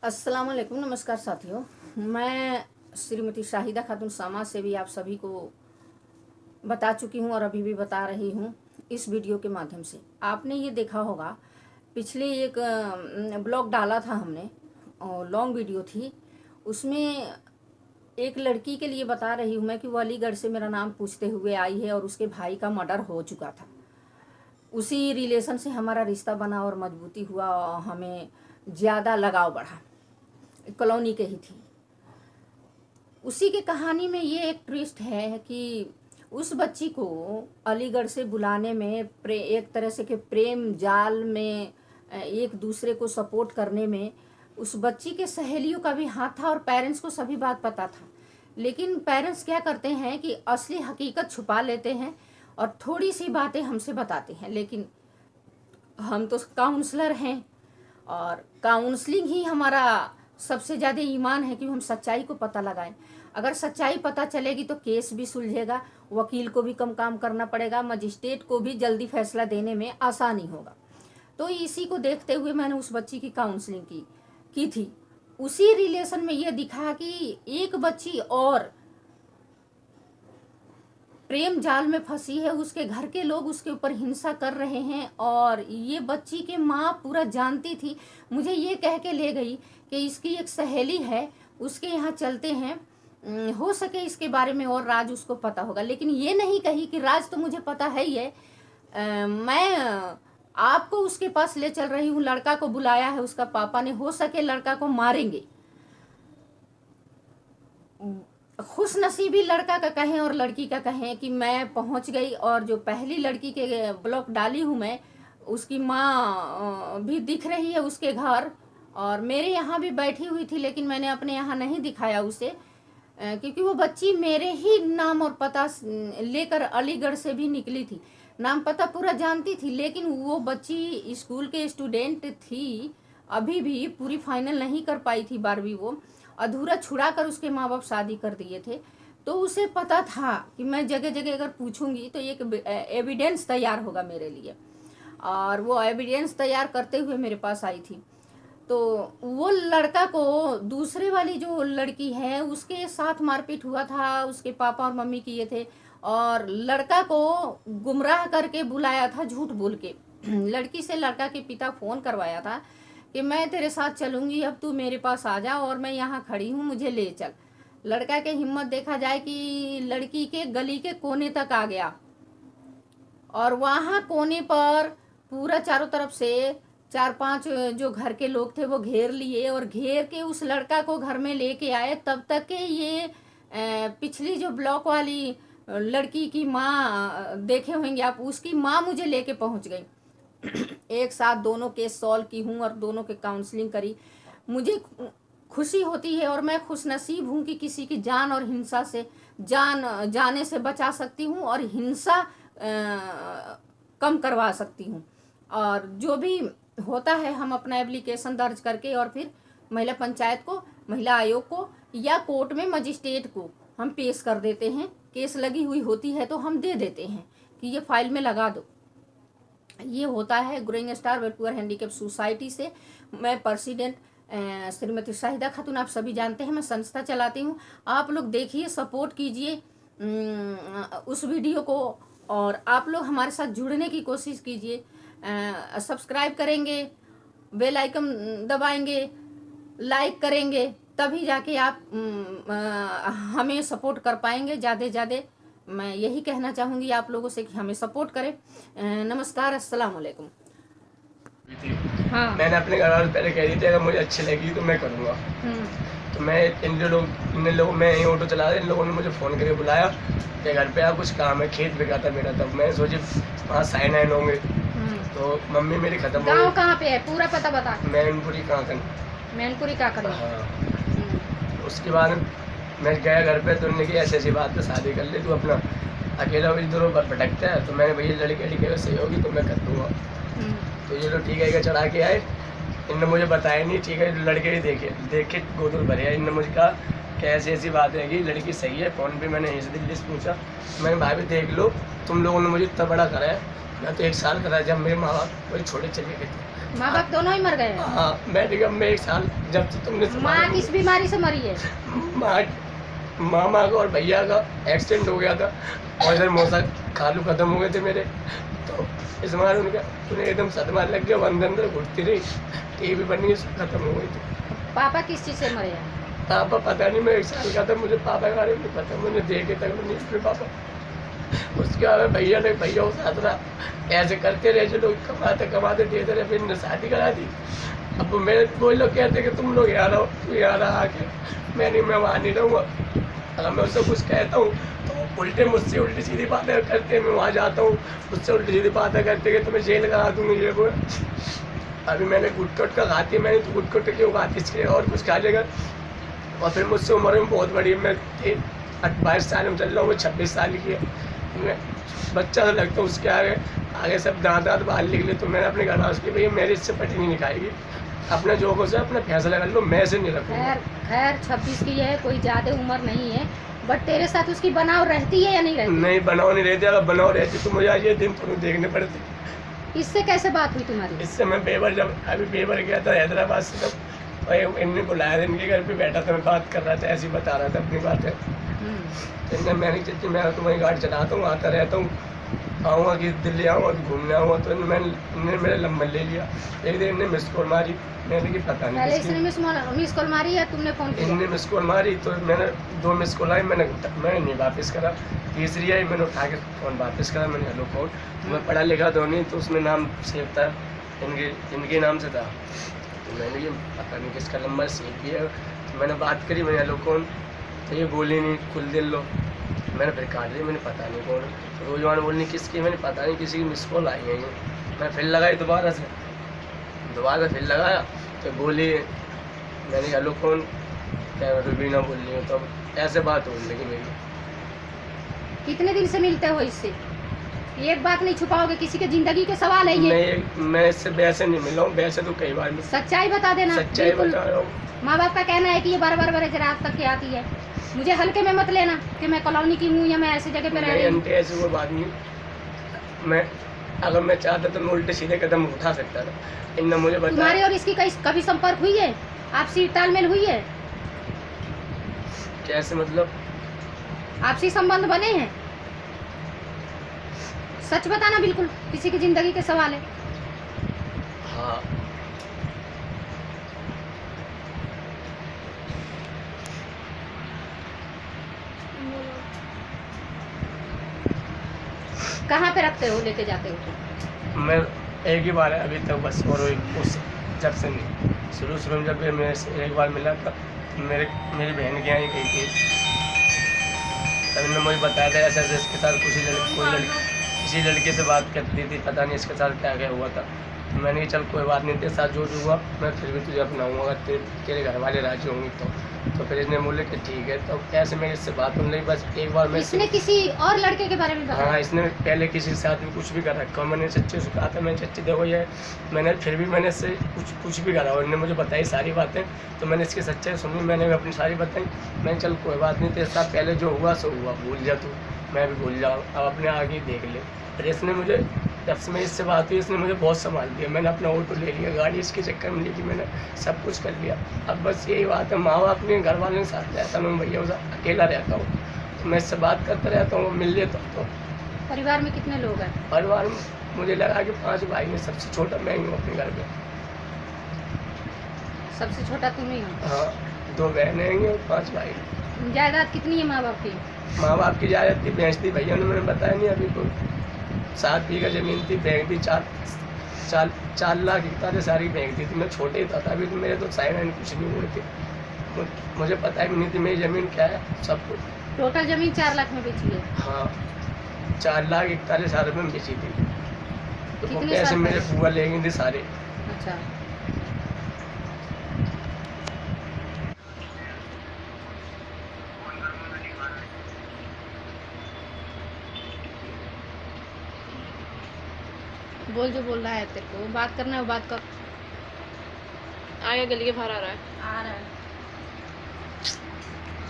अस्सलाम वालेकुम। नमस्कार साथियों, मैं श्रीमती शाहिदा खातून समाज से भी आप सभी को बता चुकी हूँ और अभी भी बता रही हूँ इस वीडियो के माध्यम से। आपने ये देखा होगा, पिछले एक ब्लॉग डाला था हमने और लॉन्ग वीडियो थी, उसमें एक लड़की के लिए बता रही हूँ मैं कि वो अलीगढ़ से मेरा नाम पूछते हुए आई है और उसके भाई का मर्डर हो चुका था। उसी रिलेशन से हमारा रिश्ता बना और मजबूती हुआ और हमें ज़्यादा लगाव बढ़ा। कॉलोनी के ही थी। उसी के कहानी में ये एक ट्विस्ट है कि उस बच्ची को अलीगढ़ से बुलाने में एक तरह से के प्रेम जाल में एक दूसरे को सपोर्ट करने में उस बच्ची के सहेलियों का भी हाथ था और पेरेंट्स को सभी बात पता था। लेकिन पेरेंट्स क्या करते हैं कि असली हकीकत छुपा लेते हैं और थोड़ी सी बातें हमसे बताते हैं। लेकिन हम तो काउंसलर हैं और काउंसलिंग ही हमारा सबसे ज़्यादा ईमान है कि हम सच्चाई को पता लगाएं। अगर सच्चाई पता चलेगी तो केस भी सुलझेगा, वकील को भी कम काम करना पड़ेगा, मजिस्ट्रेट को भी जल्दी फैसला देने में आसानी होगा। तो इसी को देखते हुए मैंने उस बच्ची की काउंसलिंग की थी। उसी रिलेशन में ये दिखा कि एक बच्ची और प्रेम जाल में फंसी है, उसके घर के लोग उसके ऊपर हिंसा कर रहे हैं और ये बच्ची के माँ पूरा जानती थी। मुझे ये कह के ले गई कि इसकी एक सहेली है, उसके यहाँ चलते हैं, हो सके इसके बारे में और राज उसको पता होगा। लेकिन ये नहीं कही कि राज तो मुझे पता है ही है, मैं आपको उसके पास ले चल रही हूँ। लड़का को बुलाया है उसका पापा ने, हो सके लड़का को मारेंगे। खुश नसीबी लड़का का कहें और लड़की का कहें कि मैं पहुंच गई और जो पहली लड़की के ब्लॉग डाली हूं मैं, उसकी माँ भी दिख रही है उसके घर और मेरे यहाँ भी बैठी हुई थी। लेकिन मैंने अपने यहाँ नहीं दिखाया उसे क्योंकि वो बच्ची मेरे ही नाम और पता लेकर अलीगढ़ से भी निकली थी, नाम पता पूरा जानती थी। लेकिन वो बच्ची स्कूल के स्टूडेंट थी, अभी भी पूरी फाइनल नहीं कर पाई थी 12वीं, वो अधूरा छुड़ा कर उसके माँ बाप शादी कर दिए थे। तो उसे पता था कि मैं जगह जगह अगर पूछूंगी तो एक एविडेंस तैयार होगा मेरे लिए, और वो एविडेंस तैयार करते हुए मेरे पास आई थी। तो वो लड़का को दूसरे वाली जो लड़की है उसके साथ मारपीट हुआ था, उसके पापा और मम्मी किए थे और लड़का को गुमराह करके बुलाया था झूठ बोल के। लड़की से लड़का के पिता फोन करवाया था कि मैं तेरे साथ चलूंगी, अब तू मेरे पास आ जा और मैं यहाँ खड़ी हूँ, मुझे ले चल। लड़का के हिम्मत देखा जाए कि लड़की के गली के कोने तक आ गया और वहाँ कोने पर पूरा चारों तरफ से 4-5 जो घर के लोग थे वो घेर लिए और घेर के उस लड़का को घर में लेके आए। तब तक के ये पिछली जो ब्लॉक वाली लड़की की माँ देखे होंगे आप, उसकी माँ मुझे लेके पहुँच गई। एक साथ दोनों केस सॉल्व की हूँ और दोनों के काउंसलिंग करी। मुझे खुशी होती है और मैं खुश नसीब हूँ कि किसी की जान और हिंसा से जाने से बचा सकती हूँ और हिंसा कम करवा सकती हूँ। और जो भी होता है हम अपना एप्लीकेशन दर्ज करके और फिर महिला पंचायत को, महिला आयोग को या कोर्ट में मजिस्ट्रेट को हम पेश कर देते हैं। केस लगी हुई होती है तो हम दे देते हैं कि ये फाइल में लगा दो। ये होता है growing star welfare handicap society से। मैं प्रेसिडेंट श्रीमती शाहिदा खातून, आप सभी जानते हैं, मैं संस्था चलाती हूँ। आप लोग देखिए, सपोर्ट कीजिए उस वीडियो को और आप लोग हमारे साथ जुड़ने की कोशिश कीजिए। सब्सक्राइब करेंगे, बेल आइकन दबाएंगे, लाइक करेंगे, तभी जाके आप हमें सपोर्ट कर पाएंगे ज़्यादा से ज़्यादा। मैं यही कहना चाहूँगी आप लोगों से कि हमें सपोर्ट करें। नमस्कार, अस्सलाम वालेकुम। हाँ। मैंने अपने घर वालों पहले कह दी थी अगर मुझे अच्छी लगी तो मैं करूँगा। तो मैं इन लोगों मैं यहीं ऑटो चला रहा, इन लोगों ने मुझे फ़ोन करके बुलाया कि घर पे आप कुछ काम है, खेत बिका था मेरा। तब मैं सोचे वहाँ साइन आइन होंगे तो मम्मी मेरी खत्म हो गई। गाँव कहाँ पे है, पूरा पता बता। मैनपुरी काकन। मैनपुरी काकन। हाँ। उसके बाद मैं गया घर पे तो उन्होंने कहा ऐसी बात है, शादी कर ले, तू अपना अकेला इधर उधर भटकता है। तो मैंने भैया लड़की सही होगी तो मैं कर दूँगा। तो ये लोग ठीक है चढ़ा के आए, इनने मुझे बताया नहीं, ठीक है लड़के ही देख के गोदूर भरे। इनने मुझे कहा कि ऐसी बात है कि लड़की सही है। फ़ोन पे मैंने यहीं से दिल्ली से पूछा, मैंने भाई भी देख लो, तुम लोगों ने मुझे इतना बड़ा करा है, मैं तो 1 साल करा जब मेरे माँ बाप कोई छोटे चले गए थे। माँ बाप दोनों ही मर गए हैं? हाँ, मेडिकल में 1 साल जब से तुमने माँ किस बीमारी से मरी है? मामा का और भैया का एक्सीडेंट हो गया था और इधर मौसा खालू खत्म हो गए थे मेरे, तो इस बार उन्हें एकदम सदमा लग गया, अंदर घुटती रही, टीवी बनी खत्म हो गई थी। पापा किस चीज़ से मरे हैं? पापा पता नहीं, मैं 1 साल का था, मुझे पापा के बारे में नहीं पता, मुझे देखे तक नहीं अपने पापा। उसके बाद भैया को साथ रहा, ऐसे करते रहे, जो लोग कमाते देते रहे, फिर शादी करा दी। अब मेरे कोई लोग कहते कि तुम लोग यहाँ रहो, तू यहाँ रहा आके, मैं वहाँ नहीं रहूँगा। अगर मैं उससे कुछ कहता हूँ तो उल्टे मुझसे उल्टी सीधी बातें करते हैं, मैं वहाँ जाता हूँ मुझसे उल्टी सीधी बातें करते कि तुम्हें जेल करा दूँगी, ये वो। अभी मैंने गुटकुट का खाती है, मैंने तो गुटकुट क्यों खाती, इसके और कुछ खा लेगा। और फिर मुझसे उम्र में बहुत बड़ी, मैं 22 साल में चल रहा हूँ, वो 26 साल की है, मैं बच्चा तो लगता हूँ उसके आगे सब दांत बाहर निकले। तो मैंने अपने घर वालों से भैया मेरी इससे पटी नहीं निकालेगी, अपने जो को से अपना फैसला कर लो, मैं से नहीं रखूँगा। खैर 26 की है, कोई ज़्यादा उम्र नहीं है, बट तेरे साथ उसकी बनाव रहती है या नहीं रहती? नहीं, बनाव नहीं रहती। अगर बनाव रहती तो मुझे आज ये दिन तुम्हें देखने पड़ते। इससे कैसे बात हुई तुम्हारी? इससे मैं जब अभी पेपर गया था हैदराबाद से, तब इनने बुलाया था, इनके घर पे बैठा था, मैं बात कर रहा था, ऐसी बता रहा था अपनी बातें। तो इनने मैंने चाची मैं तो वहीं गाड़ी चलाता हूँ, आता रहता हूँ, आऊँगा कि दिल्ली आऊँगा तो घूमने आऊँगा, तो इन्होंने मेरा नंबर ले लिया। एक दिन इन्हें मिस कॉल मारी, मैंने कि पता नहीं पहले इसने मिस कॉल मारी या तुमने फ़ोन किया? इनने मिस कॉल मारी, तो मैंने 2 मिस कॉल आई, मैंने नहीं वापस करा। तीसरी आई, मैंने उठा के फ़ोन वापस करा, मैंने हेलो कॉल। मैं पढ़ा लिखा तो नहीं, तो उसमें नाम सेव था, इनके नाम से था, तो मैंने ये पता नहीं किसका नंबर सेव किया। तो मैंने बात करी, मैंने हेलो कौन, तो ये बोली नहीं, खुल दिल लो। मैंने फिर काट दी, मैंने पता नहीं कौन। तो रोजवान बोलनी किसकी, मैंने पता नहीं, किसी की मिस कॉल आई है ये। मैं फिर लगाई दोबारा से फिर लगाया, तो बोली, मैंने हेलो कौन, क्या रुबीना बोल रही हूँ। तो ऐसे बात हो लगी मेरी। कितने दिन से मिलते हो इससे? एक बात नहीं छुपाओगे, किसी के जिंदगी के सवाल है ये। नहीं, मैं इससे वैसे नहीं मिला हूँ, वैसे तो कई बार। सच्चाई बता देना। सच्चाई बता रहा हूँ। माँ बाप का कहना है कि ये बार रात तक के आती है, मुझे हल्के में मत लेना कि मैं कॉलोनी की हूँ या मैं ऐसी जगह पे रह रही हूँ। ऐसी कोई बात नहीं, मैं अगर मैं चाहता तो मैं उल्टे सीधे कदम उठा सकता था। इनने मुझे बताया। तुम्हारे और इसकी कभी संपर्क हुई है, आपसी तालमेल हुई है? कैसे मतलब? आपसी संबंध बने हैं? सच बताना, बिल्कुल किसी की जिंदगी के सवाल है। हाँ। कहाँ पे रखते हो, लेके जाते हो? मैं एक ही बार है अभी तक बस, और उस जब से नहीं, शुरू में जब मैं एक बार मिला था, मेरी बहन के यहाँ गई थी, तब इन्होंने मुझे बताया था ऐसे इसके साथ किसी लड़के से बात करती थी, पता नहीं इसके साथ क्या हुआ था। तो मैंने कहा चल कोई बात नहीं, तेरे साथ जो हुआ मैं फिर भी तुझे अपनाऊँगा, अगर तेरे घर वाले राजी होंगी तो फिर इसने बोले कि ठीक है। तो ऐसे मेरी इससे बात होने लगी, बस एक बार मैं इसने किसी और लड़के के बारे में बताया? हाँ, इसने पहले किसी के साथ भी कुछ भी कर रखा, मैंने सच्चे से कहा था, मैं सच्ची देखो ये मैंने फिर भी मैंने इससे कुछ भी करा, और इन्होंने मुझे बताई सारी बातें, तो मैंने इसकी सच्चाई सुनी, मैंने भी अपनी सारी बताई। मैंने चल कोई बात नहीं, तेरे साथ पहले जो हुआ सो हुआ, भूल जा तू, मैं भी भूल जाऊँ, अब अपने आगे देख ले। फिर इसने मुझे, जब से मैं इससे बात हुई, इसने मुझे बहुत संभाल दिया। मैंने अपना ऑटो ले लिया, गाड़ी इसके चक्कर में ली थी, मैंने सब कुछ कर लिया। अब बस यही बात है, माँ बाप अपने घर वालों के साथ रहता हूँ, भैया उसे अकेला रहता हूँ, तो मैं इससे बात करता रहता हूँ, मिल लेता हूँ। तो परिवार में कितने लोग हैं? परिवार में मुझे लगा कि 5 भाई में सबसे छोटा मैं ही हूँ अपने घर में। सबसे छोटा तुम ही हो? हाँ, 2 बहनें हैं और 5 भाई। जायदाद कितनी है माँ बाप की? माँ बाप की जायदाद थी, भैंस थी, भैया ने मैंने बताया नहीं अभी को, 7 बीघा जमीन थी, बैंक थी, 4 लाख 41 सारी बैंक थी। मैं छोटे ही था अभी, तो मेरे तो साइन कुछ नहीं हुए थे, मुझे पता भी नहीं थी मेरी ज़मीन क्या है, सब कुछ। टोटल ज़मीन 4 लाख में बेची है? हाँ, 4 लाख 41 हज़ार रुपये में बेची थी, तो वो पैसे मेरे बुआ ले गई थी सारे। अच्छा, बोल जो बोल रहा है तेरे को, बात करना है वो बात कर। आगे गली के बाहर आ रहा है।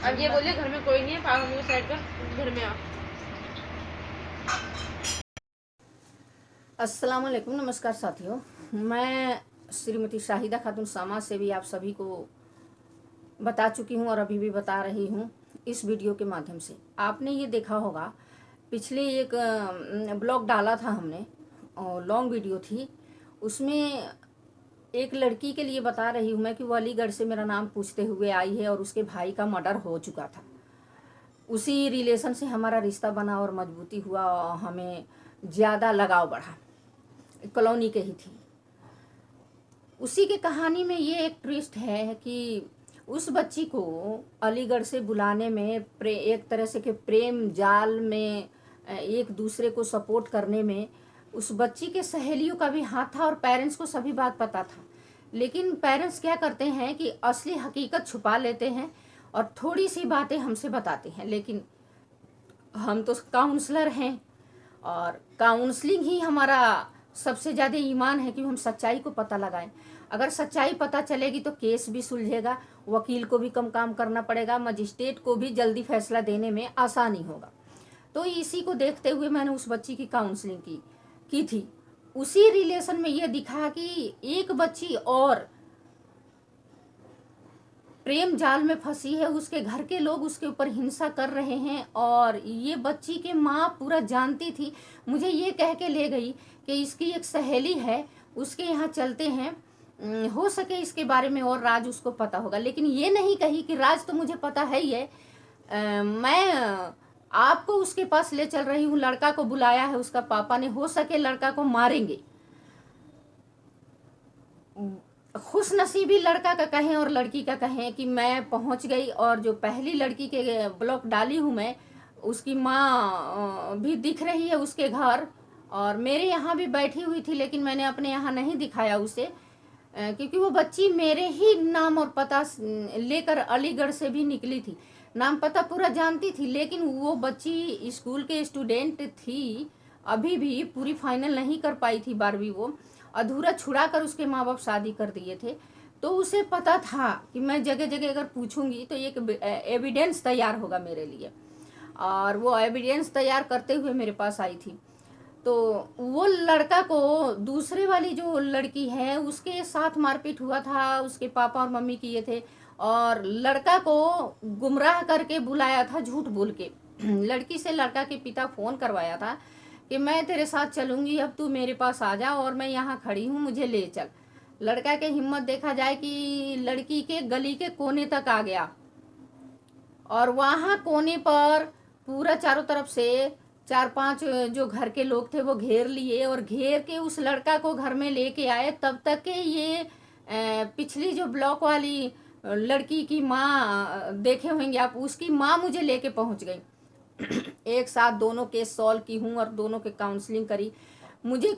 अब ये बोलिए घर में कोई नहीं है, पागल मुझे साइड कर, घर में आ। अस्सलाम वालेकुम, नमस्कार साथियों। मैं श्रीमती शाहिदा खातून समाज से भी आप सभी को बता चुकी हूँ और अभी भी बता रही हूँ इस वीडियो के माध्यम से। आपने ये देखा होगा, पिछले एक ब्लॉग डाला था हमने और लॉन्ग वीडियो थी, उसमें एक लड़की के लिए बता रही हूँ मैं कि वो अलीगढ़ से मेरा नाम पूछते हुए आई है और उसके भाई का मर्डर हो चुका था। उसी रिलेशन से हमारा रिश्ता बना और मजबूती हुआ और हमें ज़्यादा लगाव बढ़ा। कॉलोनी के ही थी। उसी के कहानी में ये एक ट्विस्ट है कि उस बच्ची को अलीगढ़ से बुलाने में एक तरह से के प्रेम जाल में एक दूसरे को सपोर्ट करने में उस बच्ची के सहेलियों का भी हाथ था और पेरेंट्स को सभी बात पता था। लेकिन पेरेंट्स क्या करते हैं कि असली हकीकत छुपा लेते हैं और थोड़ी सी बातें हमसे बताते हैं। लेकिन हम तो काउंसलर हैं और काउंसलिंग ही हमारा सबसे ज़्यादा ईमान है कि हम सच्चाई को पता लगाएं। अगर सच्चाई पता चलेगी तो केस भी सुलझेगा, वकील को भी कम काम करना पड़ेगा, मजिस्ट्रेट को भी जल्दी फैसला देने में आसानी होगा। तो इसी को देखते हुए मैंने उस बच्ची की काउंसलिंग की थी। उसी रिलेशन में ये दिखा कि एक बच्ची और प्रेम जाल में फंसी है, उसके घर के लोग उसके ऊपर हिंसा कर रहे हैं और ये बच्ची के माँ पूरा जानती थी। मुझे ये कह के ले गई कि इसकी एक सहेली है, उसके यहाँ चलते हैं, हो सके इसके बारे में और राज उसको पता होगा। लेकिन ये नहीं कही कि राज तो मुझे पता है ही है, मैं आपको उसके पास ले चल रही हूँ। लड़का को बुलाया है उसका पापा ने, हो सके लड़का को मारेंगे। खुशनसीबी लड़का का कहें और लड़की का कहें कि मैं पहुंच गई और जो पहली लड़की के ब्लॉक डाली हूँ मैं, उसकी माँ भी दिख रही है उसके घर और मेरे यहाँ भी बैठी हुई थी। लेकिन मैंने अपने यहाँ नहीं दिखाया उसे, क्योंकि वो बच्ची मेरे ही नाम और पता लेकर अलीगढ़ से भी निकली थी। नाम पता पूरा जानती थी, लेकिन वो बच्ची स्कूल के स्टूडेंट थी, अभी भी पूरी फाइनल नहीं कर पाई थी 12वीं। वो अधूरा छुड़ा कर उसके माँ बाप शादी कर दिए थे। तो उसे पता था कि मैं जगह जगह अगर पूछूंगी तो एक एविडेंस तैयार होगा मेरे लिए, और वो एविडेंस तैयार करते हुए मेरे पास आई थी। तो वो लड़का को दूसरे वाली जो लड़की है उसके साथ मारपीट हुआ था, उसके पापा और मम्मी किए थे और लड़का को गुमराह करके बुलाया था झूठ बोल के। लड़की से लड़का के पिता फ़ोन करवाया था कि मैं तेरे साथ चलूँगी, अब तू मेरे पास आ जा और मैं यहाँ खड़ी हूँ, मुझे ले चल। लड़का के हिम्मत देखा जाए कि लड़की के गली के कोने तक आ गया और वहाँ कोने पर पूरा चारों तरफ से 4-5 जो घर के लोग थे वो घेर लिए और घेर के उस लड़का को घर में लेके आए। तब तक के ये पिछली जो ब्लॉक वाली लड़की की माँ देखे होंगे आप, उसकी माँ मुझे लेके पहुँच गई। एक साथ दोनों केस सॉल्व की हूँ और दोनों के काउंसलिंग करी। मुझे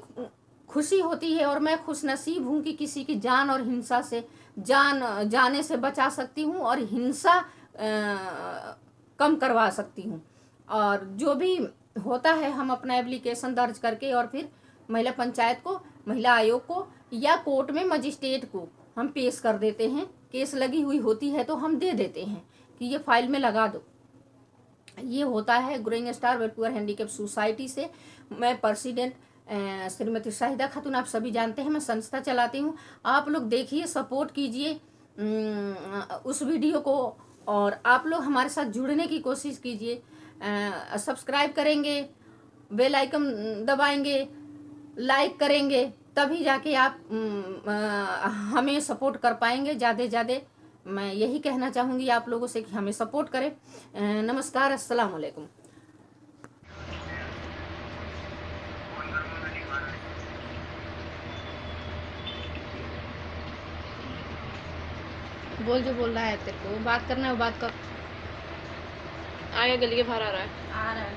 खुशी होती है और मैं खुशनसीब हूँ कि किसी की जान और हिंसा से जाने से बचा सकती हूँ और हिंसा कम करवा सकती हूँ। और जो भी होता है हम अपना एप्लीकेशन दर्ज करके और फिर महिला पंचायत को, महिला आयोग को या कोर्ट में मजिस्ट्रेट को हम पेश कर देते हैं। केस लगी हुई होती है तो हम दे देते हैं कि ये फाइल में लगा दो। ये होता है growing star welfare handicap society से। मैं प्रेसिडेंट श्रीमती शाहिदा खातून, आप सभी जानते हैं, मैं संस्था चलाती हूँ। आप लोग देखिए, सपोर्ट कीजिए उस वीडियो को और आप लोग हमारे साथ जुड़ने की कोशिश कीजिए। सब्सक्राइब करेंगे, बेल आइकन दबाएंगे, लाइक करेंगे, तभी जाके आप हमें सपोर्ट कर पाएंगे ज़्यादा से ज़्यादा। मैं यही कहना चाहूँगी आप लोगों से कि हमें सपोर्ट करें। नमस्कार, अस्सलाम वालेकुम। बोल जो बोल रहा है तेरे को, बात करना है बात कर। आगे गली के बाहर आ रहा है।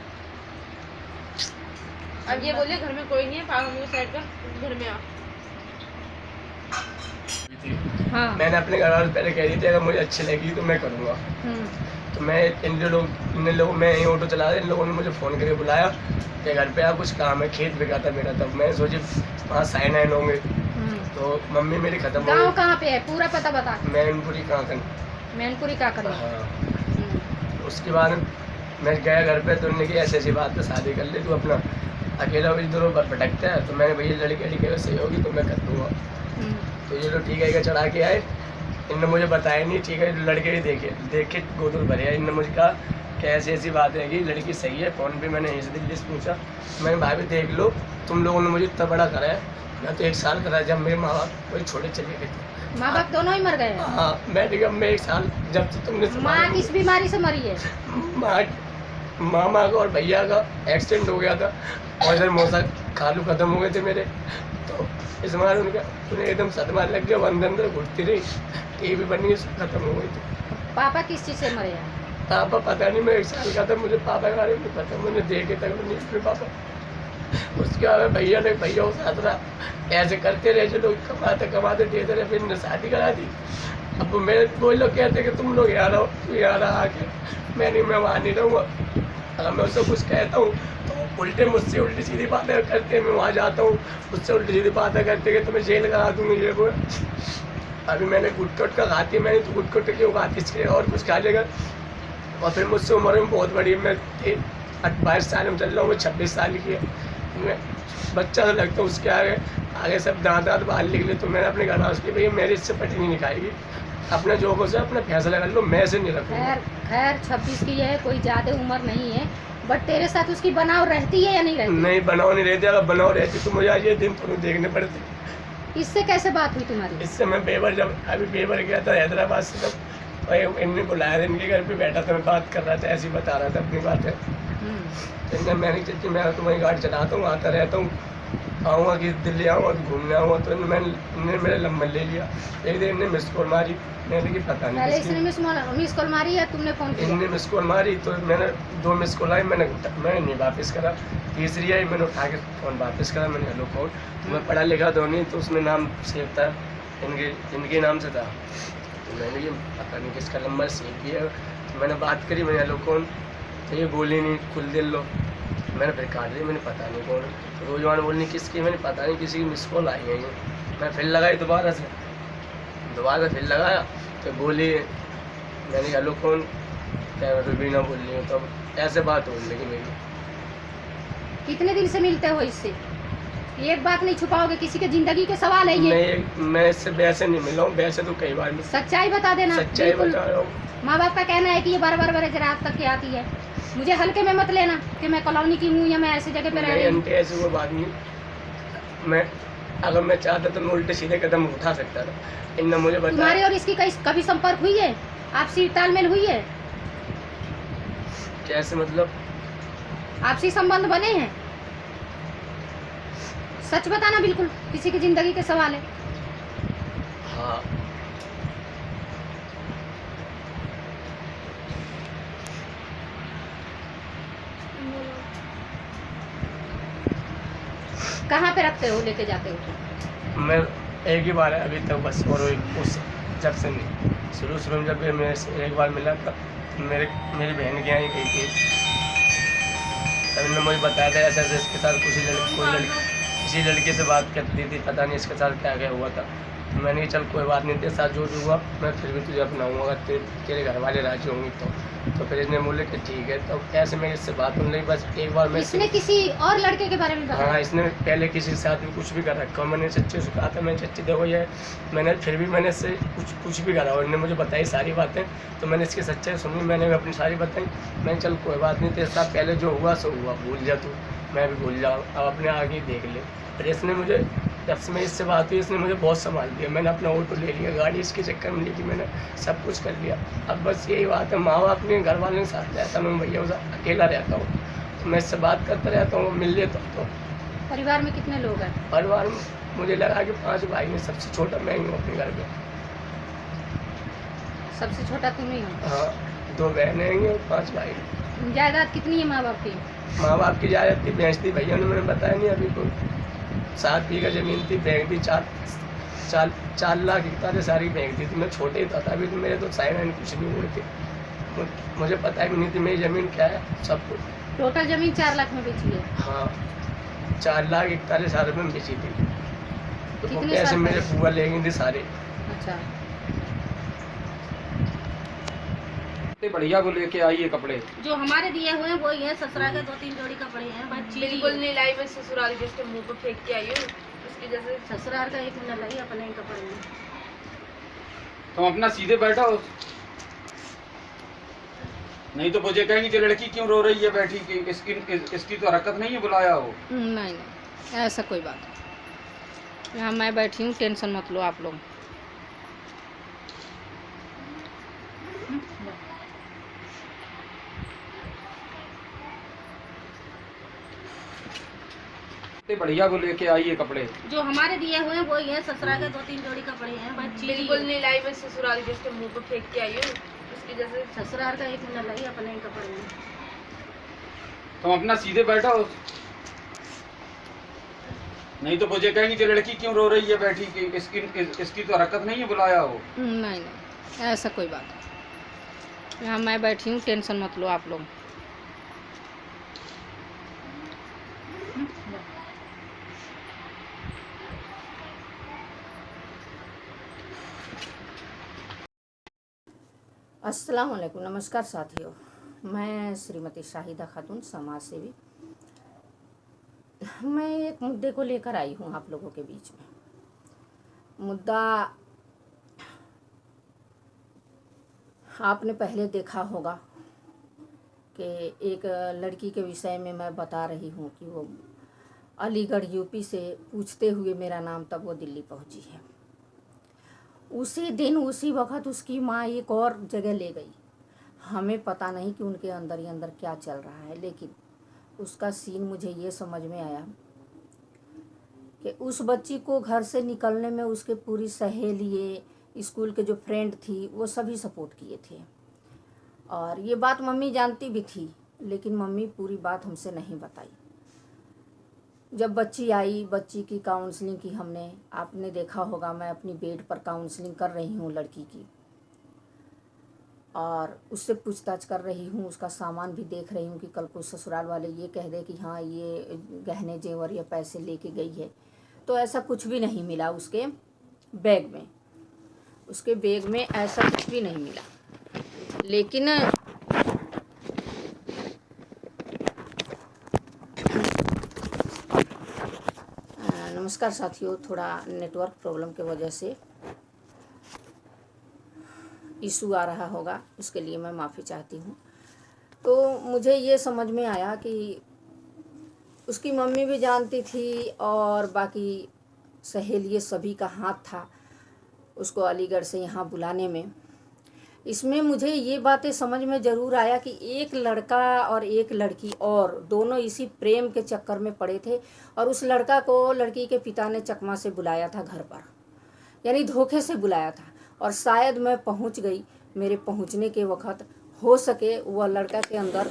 अब ये बोलिए घर में कोई नहीं है, पागल मुझे साइड कर, घर में आ। हाँ। मैंने अपने घर वालों से पहले कह दी थी अगर मुझे अच्छी लगी तो मैं करूँगा। तो मैं इन लोगों मैं यहीं ऑटो चला रहा, इन लोगों ने मुझे फ़ोन करके बुलाया कि घर पे कुछ काम है, खेत बिका था मेरा। तब मैं सोची वहाँ साइन आइन होंगे। तो मम्मी मेरी खत्म हो गाँव कहाँ पे है, पूरा पता बता। मैनपुरी का कर। हाँ। उसके बाद मैं गया घर पे तो उन्होंने की ऐसी बात पे शादी कर ली, तू अपना अकेला इधर उधर भटकता है। तो मैंने भैया लड़की सही होगी तो मैं कर दूँगा। तो ये लोग ठीक है चढ़ा के आए, इनने मुझे बताया नहीं, ठीक है लड़के ही देख के गोदूर भरे। इनने मुझे कहा कि ऐसी बात है कि लड़की सही है। फ़ोन पे मैंने इस दिल्ली से पूछा, मैंने भाई भी देख लो, तुम लोगों ने मुझे इतना बड़ा करा है, मैं तो 1 साल करा जब मेरे माँ बाप वही छोड़े चले गए थे। माँ बाप दोनों ही मर गए? हाँ मैं 1 साल जब से तुमने माँ किस बीमारी से मरी है? मामा का और भैया का एक्सीडेंट हो गया था, और इधर मौसा खालू खत्म हो गए थे मेरे, तो इस बार उन्हें एकदम सदमा लग गया, अंदर घुटती रही, टीवी बनी खत्म हो गई थी। पापा किस चीज़ से मरे हैं? पापा पता नहीं, मैं 1 साल का था, मुझे पापा के बारे में पता, मैंने देखे तक नहीं अपने पापा। उसके बाद भैया वो साथ रहा, ऐसे करते रहे जो लोग कमाते देते रहे, फिर ने शादी करा दी। अब मेरे वो लोग कहते कि तुम लोग यहाँ रहो, तू यहाँ रहा आके, मैं वहाँ नहीं रहूँगा। अगर मैं उससे कुछ कहता हूँ तो उल्टे मुझसे उल्टी सीधी बातें करते हैं, मैं वहाँ जाता हूँ मुझसे उल्टी सीधी बातें करते कि तुम्हें जेल करा दूँगी ये वो। अभी मैंने गुटकुट का खाती, मैंने तो गुटकुट क्यों खाती, इसके और कुछ खा लेगा। और फिर मुझसे उम्र में बहुत बड़ी, मैं 22 साल में चल रहा हूँ, मैं 26 साल की है, मैं बच्चा तो लगता हूँ, उसके आगे सब दांत बाहर निकले। तो मैंने अपने घर वालों की भैया मेरी इससे पटनी नहीं खाएगी, अपने जोगों से अपना फैसला कर लो, मैं से नहीं रखूँगा। खैर 26 की है, कोई ज़्यादा उम्र नहीं है, बट तेरे साथ उसकी बनाव रहती है या नहीं रहती? नहीं बनाव नहीं रहती, अगर बनाव रहती तो मुझे आज ये दिन थोड़ी देखने पड़ते। इससे कैसे बात हुई तुम्हारी? इससे मैं जब अभी बेबर गया था हैदराबाद से, तब इनने बुलाया था, इनके घर पे बैठा था, मैं बात कर रहा था, ऐसी बता रहा था अपनी बातें। इनने मैंने चाची मैं तुम्हारी गाड़ी चलाता हूँ, आता रहता हूँ, आऊँगा कि दिल्ली आऊँगा तो घूमने आऊँगा, तो इन्होंने मेरा नंबर ले लिया। एक दिन इन्हें मिस कॉल मारी, मैंने कि पता नहीं पहले इसने मिस कॉल मारी या तुमने फ़ोन किया? इन्होंने मिस कॉल मारी, तो मैंने 2 मिस कॉल आई, मैंने नहीं वापस करा। तीसरी आई, मैंने उठा के फ़ोन वापस करा, मैंने हेलो कॉल। तो मैं पढ़ा लिखा तो नहीं, तो उसमें नाम सेव था, इनके नाम से था, तो मैंने ये पता नहीं किसका नंबर सेव किया। तो मैंने बात करी, मैंने हेलो कौन, तो ये बोली नहीं, खुल दिल लो। मैंने फिर काट दी, मैंने पता नहीं कौन, तो रोजवान बोलनी किसकी, मैंने पता नहीं, किसी की मिस कॉल आई है ये। मैं फिर लगाई दोबारा से फिर लगाया, तो बोली, मैंने हेलो कौन, क्या रुबीना बोल रही हूँ, तो ऐसे बात हो लगी मेरी। कितने दिन से मिलते हो इससे? एक बात नहीं छुपाओगे, किसी के जिंदगी के सवाल है ये। मैं इससे वैसे नहीं मिला हूँ, वैसे तो कई बार मिला। सच्चाई बता देना। सच्चाई बता रहा हूँ। माँ बाप का कहना है कि ये बार रात तक के आती है, मुझे हल्के में मत लेना कि मैं कॉलोनी की हूँ या मैं ऐसी जगह पे रह रही हूँ। ऐसी कोई बात नहीं, मैं अगर मैं चाहता तो मैं उल्टे सीधे कदम उठा सकता था, इनने मुझे बताया। तुम्हारी और इसकी कभी संपर्क हुई है, आपसी तालमेल हुई है? कैसे मतलब? आपसी संबंध बने हैं? सच बताना, बिल्कुल किसी की जिंदगी के सवाल है। हाँ। कहाँ पे रखते हो, लेके जाते हो? मैं एक ही बार है अभी तक बस, और उस जब से नहीं, शुरू में जब मैं एक बार मिला था, मेरी बहन के यहाँ गई थी, तब इन्होंने मुझे बताया था ऐसे इसके साथ किसी लड़के से बात करती थी, पता नहीं इसके साथ क्या हुआ था। तो मैंने कहा चल कोई बात नहीं, तेरे साथ जो हुआ मैं फिर भी तुझे अपनाऊँगा, अगर तेरे घर वाले राजी होंगे तो फिर इसने बोले कि ठीक है। तो ऐसे मैं इससे बात नहीं, बस एक बार मैं इसने किसी और लड़के के बारे में बताया? हाँ, इसने पहले किसी के साथ भी कुछ भी कर रखा, मैंने सच्चे से कहा था, मैं सच्ची देखो ये, मैंने फिर भी मैंने इससे कुछ भी करा, और इन्होंने मुझे बताई सारी बातें, तो मैंने इसकी सच्चाई सुनी, मैंने अपनी सारी बताई। मैंने चल कोई बात नहीं, तेरे साथ पहले जो हुआ सो हुआ, भूल जा तू, मैं भी भूल जाऊँ, अब अपने आगे देख ले। फिर इसने मुझे, जब से मैं इससे बात हुई, इसने मुझे बहुत संभाल दिया, मैंने अपना ऑटो ले लिया, गाड़ी इसके चक्कर में ली थी, मैंने सब कुछ कर लिया। अब बस यही बात है, माँ बाप अपने घर वालों के साथ रहता, मैं भैया उसे अकेला रहता हूँ, तो मैं इससे बात करता रहता हूँ, मिल लेता हूँ। तो परिवार में कितने लोग हैं? परिवार में मुझे लगा कि 5 भाई हैं, सबसे छोटा मैं ही हूँ अपने घर में। सबसे छोटा तुम ही हो? हाँ, 2 बहनें हैं और 5 भाई। जायदाद कितनी है माँ बाप की? माँ बाप की जायदाद थी, भैंस थी, भैया ने मैंने बताया नहीं अभी को, 7 बीघा जमीन थी, बैंक थी, 4 लाख इकतालीस सारी बैंक थी। मैं छोटे ही था अभी, तो मेरे तो साइन कुछ नहीं हुए थे, मुझे पता भी नहीं थी मेरी ज़मीन क्या है, सब कुछ। टोटल ज़मीन 4 लाख में बेची है? हाँ, 4 लाख 41 हज़ार में बेची थी, तो वो कितने पैसे साल मेरे पहले? बुआ ले गई थी सारे। अच्छा, बढ़िया को लेके आई है कपड़े जो हमारे दिए हुए हैं वही है, ससुरा के 2-3 जोड़ी कपड़े हैं। बिल्कुल नहीं लाई, मैं ससुराल के उसके मुंह पर फेंक के आई हूँ, उसकी जैसे ससुराल का 1 मिनट लगी अपने ही कपड़े में। तुम अपना सीधे बैठो, नहीं तो मुझे कहेंगी कि लड़की क्यों रो रही है बैठी, कि इसकी तो हरकत नहीं है, बुलाया हो। नहीं ऐसा कोई बात नहीं। यहाँ मैं बैठी हूँ, टेंशन मत लो आप लोग। इतने बढ़िया वो लेके आई है कपड़े। जो हमारे दिए हुए हैं वो ही है, ससुराल के 2-3 जोड़ी कपड़े हैं बच्ची। बिल्कुल नहीं लाई, मैं ससुराल के उसके मुंह पर फेंक के आई हूँ। उसकी जैसे ससुराल का 1 मिनट लगी अपने ही कपड़े में। तुम अपना सीधे बैठो, नहीं तो मुझे कहेंगी कि लड़की क्यों रो रही है बैठी, कि इसकी तो हरकत नहीं है, बुलाया हो। नहीं ऐसा कोई बात नहीं। यहाँ मैं बैठी हूँ, टेंशन मत लो आप लोग। अस्सलाम वालेकुम, नमस्कार साथियों। मैं श्रीमती शाहिदा खातून, समाज सेवी। मैं एक मुद्दे को लेकर आई हूँ आप लोगों के बीच में। मुद्दा आपने पहले देखा होगा कि एक लड़की के विषय में मैं बता रही हूँ कि वो अलीगढ़ यूपी से पूछते हुए मेरा नाम तब वो दिल्ली पहुँची है। उसी दिन उसी वक्त उसकी माँ एक और जगह ले गई। हमें पता नहीं कि उनके अंदर ही अंदर क्या चल रहा है, लेकिन उसका सीन मुझे ये समझ में आया कि उस बच्ची को घर से निकलने में उसके पूरी सहेलियाँ, स्कूल के जो फ्रेंड थी, वो सभी सपोर्ट किए थे। और ये बात मम्मी जानती भी थी, लेकिन मम्मी पूरी बात हमसे नहीं बताई। जब बच्ची आई, बच्ची की काउंसलिंग की हमने। आपने देखा होगा मैं अपनी बेड पर काउंसलिंग कर रही हूँ लड़की की, और उससे पूछताछ कर रही हूँ, उसका सामान भी देख रही हूँ कि कल को ससुराल वाले ये कह दे कि हाँ ये गहने जेवर या पैसे लेके गई है। तो ऐसा कुछ भी नहीं मिला उसके बैग में। उसके बैग में ऐसा कुछ भी नहीं मिला। लेकिन नमस्कार साथियों, थोड़ा नेटवर्क प्रॉब्लम की वजह से इशू आ रहा होगा, उसके लिए मैं माफ़ी चाहती हूँ। तो मुझे ये समझ में आया कि उसकी मम्मी भी जानती थी और बाकी सहेलियाँ सभी का हाथ था उसको अलीगढ़ से यहाँ बुलाने में। इसमें मुझे ये बातें समझ में ज़रूर आया कि एक लड़का और एक लड़की और दोनों इसी प्रेम के चक्कर में पड़े थे, और उस लड़का को लड़की के पिता ने चकमा से बुलाया था घर पर, यानी धोखे से बुलाया था। और शायद मैं पहुंच गई, मेरे पहुंचने के वक्त हो सके वह लड़का के अंदर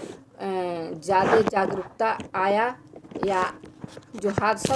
ज़्यादा जागरूकता आया, या जो हादसा